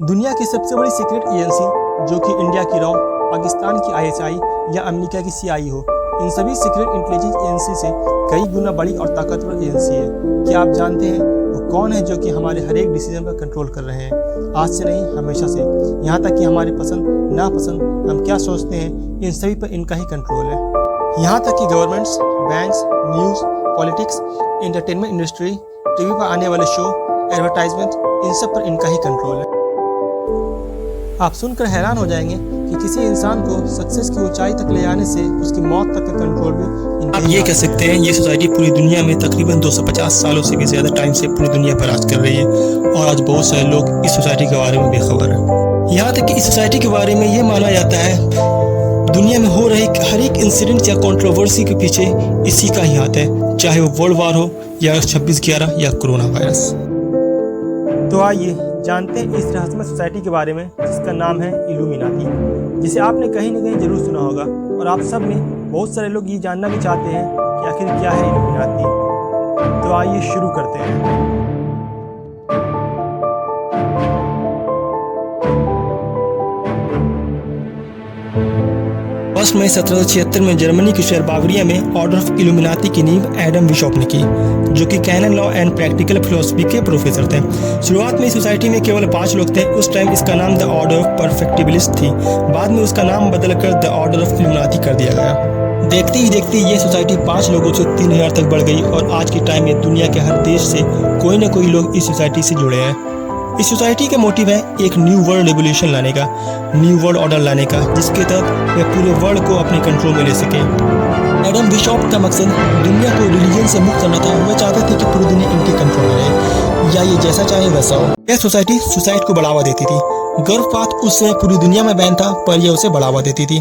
दुनिया की सबसे बड़ी सीक्रेट एजेंसी जो कि इंडिया की रॉ, पाकिस्तान की आईएसआई या अमेरिका की सीआई हो, इन सभी सीक्रेट इंटेलिजेंस एजेंसी से कई गुना बड़ी और ताकतवर एजेंसी है। क्या आप जानते हैं वो कौन है जो कि हमारे हर एक डिसीजन पर कंट्रोल कर रहे हैं, आज से नहीं हमेशा से। यहाँ तक कि हमारी पसंद नापसंद, हम क्या सोचते हैं, इन सभी पर इनका ही कंट्रोल है। यहाँ तक कि governments, banks, news, politics, entertainment industry, TV पर आने वाले शो, एडवर्टाइजमेंट, इन सब पर इनका ही कंट्रोल है। आप सुनकर हैरान हो जाएंगे कि किसी इंसान को सक्सेस की ऊंचाई तक ले जाने से उसकी मौत तक का कंट्रोल भी आप ये कह सकते हैं ये सोसाइटी पूरी दुनिया में तकरीबन 250 सालों से भी ज़्यादा टाइम से पूरी दुनिया पर राज कर रही है और आज बहुत सारे लोग इस सोसाइटी के बारे में बेखबर हैं। यहाँ तक कि इस सोसाइटी के बारे में ये माना जाता है दुनिया में हो रहे हर एक इंसिडेंट या कंट्रोवर्सी के पीछे इसी का ही हाथ है, चाहे वो वर्ल्ड वार हो या 26/11 या कोरोना वायरस। तो आइए जानते हैं इस रहस्यमय सोसाइटी के बारे में जिसका नाम है इल्यूमिनाटी, जिसे आपने कहीं न कहीं जरूर सुना होगा और आप सब में बहुत सारे लोग ये जानना भी चाहते हैं कि आखिर क्या है इल्यूमिनाटी। तो आइए शुरू करते हैं। 1 मई 1776 में जर्मनी के शहर बावरिया में ऑर्डर ऑफ इल्यूमिनाटी की नींव एडम बिशॉप ने की, जो कि canon law and practical philosophy के प्रोफेसर थे। शुरुआत में इस सोसाइटी में केवल 5 लोग थे। उस टाइम इसका नाम द ऑर्डर ऑफ परफेक्टिबिलिस्ट थी। बाद में उसका नाम बदलकर द ऑर्डर ऑफ इल्यूमिनाटी कर दिया गया। देखते ही देखते ये सोसाइटी 5 लोगों से 3000 तक बढ़ गई और आज के टाइम में दुनिया के हर देश से कोई न कोई लोग इस सोसाइटी से जुड़े हैं। इस सोसाइटी का मोटिव है एक न्यू वर्ल्ड रेवोल्यूशन लाने का, न्यू वर्ल्ड ऑर्डर लाने का, जिसके तहत वे पूरे वर्ल्ड को अपने कंट्रोल में ले सके। एडम बिशॉप का मकसद दुनिया को रिलीजन से मुक्त करना था। वह चाहते थे कि पूरी दुनिया इनके कंट्रोल में रहे या ये जैसा चाहे वैसा हो। यह सोसाइटी सुसाइड को बढ़ावा देती थी। गर्भपात उस समय पूरी दुनिया में बैन था, पर यह उसे बढ़ावा देती थी।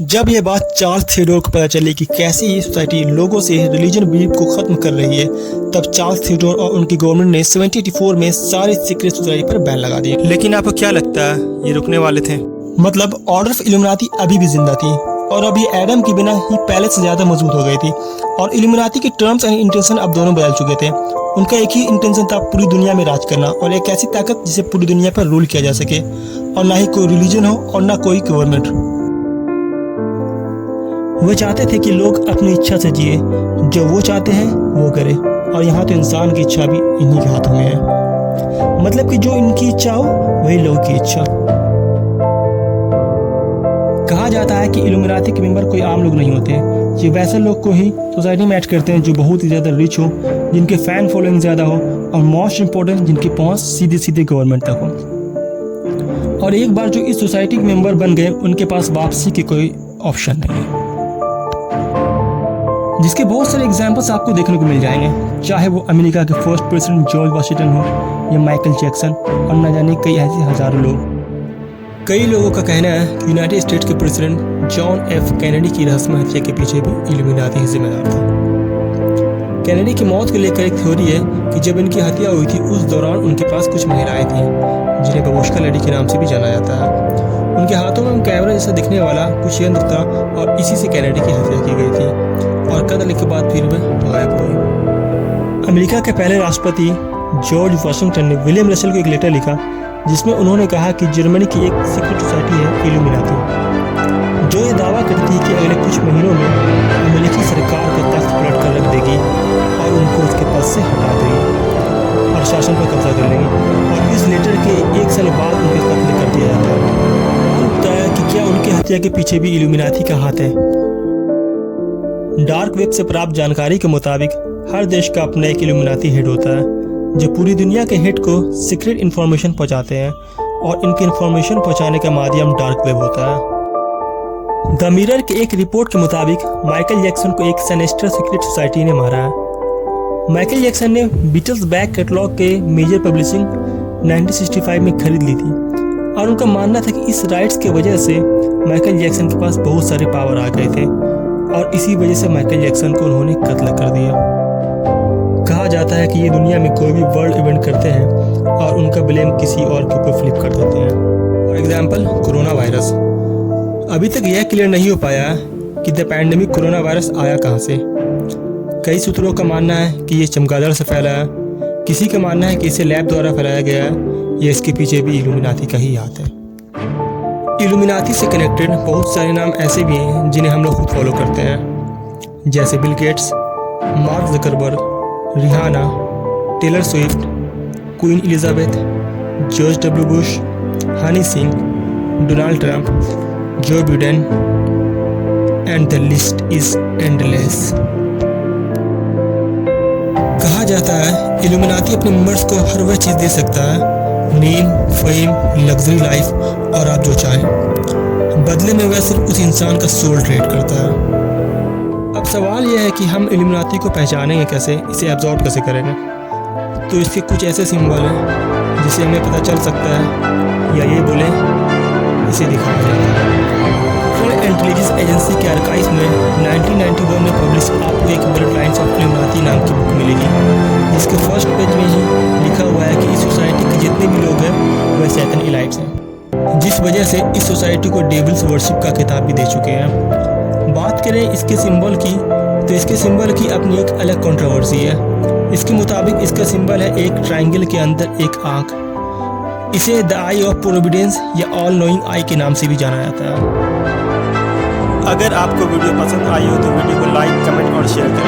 जब यह बात चार्ल्स थियोडोर को पता चली कि कैसे ये सोसाइटी लोगों से रिलीजन बिलीफ को खत्म कर रही है, तब चार्ल्स थियोडोर और उनकी गवर्नमेंट ने 1784 में सारे सीक्रेट सोसाइटी पर बैन लगा दिए। लेकिन आपको क्या लगता है ये रुकने वाले थे? मतलब ऑर्डर ऑफ इल्यूमिनाटी अभी भी जिंदा थी और अब ये एडम के बिना ही पहले से ज्यादा मजबूत हो गई थी और इल्यूमिनाटी के टर्म्स एंड इंटेंशन अब दोनों बदल चुके थे। उनका एक ही इंटेंशन था, पूरी दुनिया में राज करना और एक ऐसी ताकत जिसे पूरी दुनिया पर रूल किया जा सके और ना ही कोई रिलीजन हो और ना कोई गवर्नमेंट। वो चाहते थे कि लोग अपनी इच्छा से जिए, जो वो चाहते हैं वो करे, और यहाँ तो इंसान की इच्छा भी इन्हीं के हाथों में है। मतलब कि जो इनकी इच्छा हो वही लोगों की इच्छा। कहा जाता है कि इल्यूमिनाटी के मेंबर कोई आम लोग नहीं होते, ये वैसे लोग को ही सोसाइटी में ऐड करते हैं जो बहुत ही ज़्यादा रिच हो, जिनके फैन फॉलोइंग ज़्यादा हो और मोस्ट इम्पोर्टेंट जिनकी पहुँच सीधे गवर्नमेंट तक हो। और एक बार जो इस सोसाइटी के मेंबर बन गए उनके पास वापसी की कोई ऑप्शन नहीं है, जिसके बहुत सारे एग्जाम्पल्स आपको देखने को मिल जाएंगे, चाहे वो अमेरिका के फर्स्ट प्रेसिडेंट जॉर्ज वाशिंगटन हो या माइकल जैक्सन और न जाने कई ऐसे हजारों लोग। कई लोगों का कहना है कि यूनाइटेड स्टेट्स के प्रेसिडेंट जॉन एफ कैनेडी की रहस्यमय हत्या के पीछे भी इल्यूमिनाटी ही जिम्मेदार था। कैनेडी की मौत को लेकर एक थ्योरी है कि जब इनकी हत्या हुई थी उस दौरान उनके पास कुछ महिलाएं थीं जिन्हें बबूश्का लेडी के नाम से भी जाना जाता है। उनके हाथों में कैमरा जैसा दिखने वाला कुछ यंत्र था और इसी से कैनेडी की हत्या की गई थी और कत्ल के बाद फिर वे गायब हुए। अमेरिका के पहले राष्ट्रपति जॉर्ज वाशिंगटन ने विलियम रसेल को एक लेटर लिखा जिसमें उन्होंने कहा कि जर्मनी की एक सीक्रेट सोसाइटी है इल्यूमिनाटी, जो ये दावा करती है कि अगले कुछ महीनों में अमेरिकी सरकार का तख्त पलट कर रख देगी और उनको उसके पद से हटा देगी और शासन पर कब्जा कर लेगी। और इस लेटर के 1 साल बाद उनके कत्ल कर दिया जाता है। बताया कि क्या उनकी हत्या के पीछे भी इल्यूमिनाटी का हाथ है। डार्क वेब से प्राप्त जानकारी के मुताबिक हर देश का अपना एक इल्यूमिनाटी हेड होता है जो पूरी दुनिया के हेड को सीक्रेट इन्फॉर्मेशन पहुंचाते हैं और इनकी इन्फॉर्मेशन पहुंचाने का माध्यम डार्क वेब होता है। द मिरर के एक रिपोर्ट के मुताबिक माइकल जैक्सन को एक सिनेस्टर सीक्रेट सोसाइटी ने मारा है। माइकल जैक्सन ने बीटल्स बैक कैटलॉग के मेजर पब्लिशिंग 1965 में खरीद ली थी और उनका मानना था कि इस राइट्स की वजह से माइकल जैक्सन के पास बहुत सारे पावर आ गए थे और इसी वजह से माइकल जैक्सन को उन्होंने कत्ल कर दिया। कहा जाता है कि ये दुनिया में कोई भी वर्ल्ड इवेंट करते हैं और उनका ब्लेम किसी और के ऊपर फ्लिप कर देते हैं। For example corona virus. अभी तक यह क्लियर नहीं हो पाया कि द पैंडेमिक कोरोना वायरस आया कहाँ से। कई सूत्रों का मानना है कि ये चमगादड़ से फैला है, किसी का मानना है कि इसे लैब द्वारा फैलाया गया है, या इसके पीछे भी इल्यूमिनाती का ही हाथ है। इल्यूमिनाती से कनेक्टेड बहुत सारे नाम ऐसे भी हैं जिन्हें हम लोग खुद फॉलो करते हैं, जैसे Bill Gates, Mark Zuckerberg, Rihanna, Taylor Swift, Queen Elizabeth, George W Bush, Honey Singh, Donald Trump, Joe Biden, and the list is endless. कहा जाता है इल्यूमिनाती अपने मेंबर्स को हर वह चीज़ दे सकता है, नेम, फेम, लग्जरी लाइफ और आप जो चाहें, बदले में वह सिर्फ उस इंसान का सोल ट्रेड करता है। अब सवाल यह है कि हम इल्यूमिनाती को पहचानेंगे कैसे, इसे एब्जॉर्ब कैसे करेंगे। तो इसके कुछ ऐसे सिंबल हैं जिसे हमें पता चल सकता है, या ये बोले इसे दिखाया जाता है। फॉरेन इंटेलिजेंस एजेंसी के आर्काइव में 1991 में पब्लिश आपको एक ब्लड लाइन्स ऑफ इल्यूमिनाती नाम की बुक मिलेगी, जिसके फर्स्ट पेज में ही लिखा हुआ है कि इस सोसाइटी के जितने भी लोग हैं वह सैतन इलाइट्स हैं, जिस वजह से इस सोसाइटी को डेविल्स वर्शिप का खिताब भी दे चुके हैं। बात करें इसके सिंबल की, तो इसके सिंबल की अपनी एक अलग कंट्रोवर्सी है। इसके मुताबिक इसका सिंबल है एक ट्रायंगल के अंदर एक आँख। इसे द आई ऑफ प्रोविडेंस या ऑल नोइंग आई के नाम से भी जाना जाता है। अगर आपको वीडियो पसंद आई हो तो वीडियो को लाइक, कमेंट और शेयर करें।